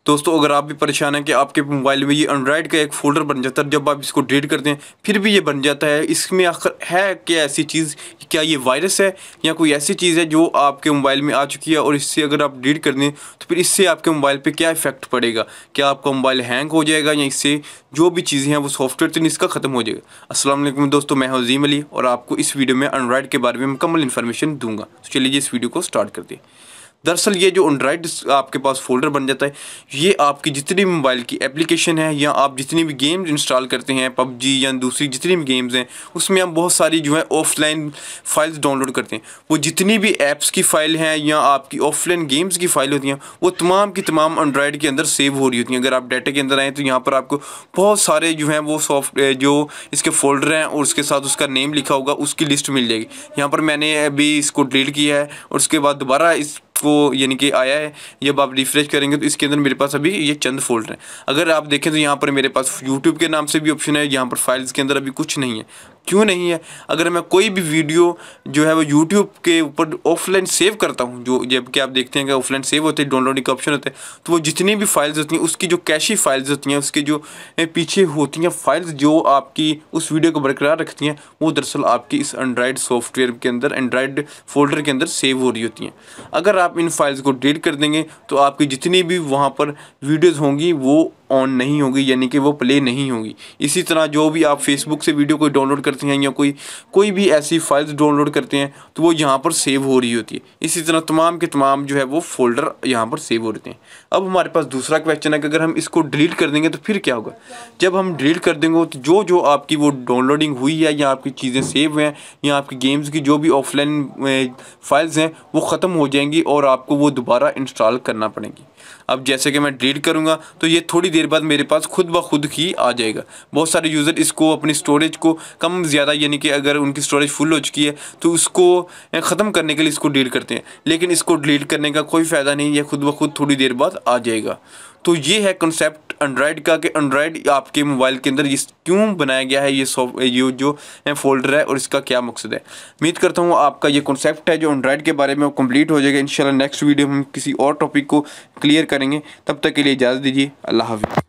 दोस्तों अगर आप भी परेशान हैं कि आपके मोबाइल में ये एंड्रॉयड का एक फ़ोल्डर बन जाता है, जब आप इसको डिलीट करते हैं फिर भी ये बन जाता है, इसमें आखिर है क्या ऐसी चीज़? क्या ये वायरस है या कोई ऐसी चीज़ है जो आपके मोबाइल में आ चुकी है और इससे अगर आप डिलीट कर दें तो फिर इससे आपके मोबाइल पे क्या इफेक्ट पड़ेगा? क्या आपका मोबाइल हैंग हो जाएगा या इससे जो भी चीज़ें हैं वो सॉफ्टवेयर तो इसका ख़त्म हो जाएगा? अस्सलाम वालेकुम दोस्तों, मैं हूं अज़ीम अली और आपको इस वीडियो में एंड्रॉयड के बारे में मुकम्मल इन्फॉर्मेशन दूंगा। तो चलिए इस वीडियो को स्टार्ट करते हैं। दरअसल ये जो एंड्रॉयड आपके पास फोल्डर बन जाता है, ये आपकी जितनी भी मोबाइल की एप्लीकेशन है या आप जितनी भी गेम्स इंस्टॉल करते हैं, पबजी या दूसरी जितनी भी गेम्स हैं, उसमें हम बहुत सारी जो है ऑफलाइन फाइल्स डाउनलोड करते हैं। वो जितनी भी ऐप्स की फ़ाइल हैं या आपकी ऑफलाइन गेम्स की फ़ाइल होती हैं, वो तमाम की तमाम एंड्रॉयड के अंदर सेव हो रही होती हैं। अगर आप डाटा के अंदर आएँ तो यहाँ पर आपको बहुत सारे जो हैं वो जो इसके फोल्डर हैं और उसके साथ उसका नेम लिखा होगा, उसकी लिस्ट मिल जाएगी। यहाँ पर मैंने अभी इसको डिलीट किया है और उसके बाद दोबारा को यानी कि आया है। जब आप रिफ्रेश करेंगे तो इसके अंदर मेरे पास अभी ये चंद फोल्डर हैं। अगर आप देखें तो यहाँ पर मेरे पास यूट्यूब के नाम से भी ऑप्शन है, यहाँ पर फाइल्स के अंदर अभी कुछ नहीं है। क्यों नहीं है? अगर मैं कोई भी वीडियो जो है वो यूट्यूब के ऊपर ऑफलाइन सेव करता हूँ, जो जबकि आप देखते हैं कि ऑफलाइन सेव होते हैं, डाउनलोडिंग का ऑप्शन होता है, तो वो जितनी भी फाइल्स होती हैं उसकी जो कैशी फाइल्स होती हैं, उसके जो पीछे होती हैं फाइल्स जो आपकी उस वीडियो को बरकरार रखती हैं, वो दरअसल आपकी इस एंड्रॉयड सॉफ्टवेयर के अंदर एंड्रॉयड फोल्डर के अंदर सेव हो रही होती हैं। अगर आप इन फाइल्स को डिलीट कर देंगे तो आपकी जितनी भी वहाँ पर वीडियोज़ होंगी वो ऑन नहीं होगी, यानी कि वो प्ले नहीं होगी। इसी तरह जो भी आप फेसबुक से वीडियो कोई डाउनलोड करते हैं या कोई भी ऐसी फाइल्स डाउनलोड करते हैं तो वो यहाँ पर सेव हो रही होती है। इसी तरह तमाम के तमाम जो है वो फोल्डर यहाँ पर सेव हो रहे हैं। अब हमारे पास दूसरा क्वेश्चन है कि अगर हम इसको डिलीट कर देंगे तो फिर क्या होगा? जब हम डिलीट कर देंगे तो जो आपकी वो डाउनलोडिंग हुई है या आपकी चीज़ें सेव हैं या आपकी गेम्स की जो भी ऑफलाइन फाइल्स हैं वो ख़त्म हो जाएंगी और आपको वो दोबारा इंस्टॉल करना पड़ेगी। अब जैसे कि मैं डिलीट करूँगा तो ये थोड़ी देर बाद मेरे पास खुद ब खुद ही आ जाएगा। बहुत सारे यूज़र इसको अपनी स्टोरेज को कम ज़्यादा, यानी कि अगर उनकी स्टोरेज फुल हो चुकी है तो उसको ख़त्म करने के लिए इसको डिलीट करते हैं, लेकिन इसको डिलीट करने का कोई फ़ायदा नहीं है, खुद ब खुद थोड़ी देर बाद आ जाएगा। तो ये है कॉन्सेप्ट एंड्रॉयड का कि एंड्रॉयड आपके मोबाइल के अंदर इस क्यों बनाया गया है, ये जो फोल्डर है और इसका क्या मकसद है। उम्मीद करता हूँ आपका ये कॉन्सेप्ट है जो एंड्रॉयड के बारे में वो कंप्लीट हो जाएगा। इंशाल्लाह नेक्स्ट वीडियो में हम किसी और टॉपिक को क्लियर करेंगे। तब तक के लिए इजाज़त दीजिए। अल्लाह हाफ़िज़।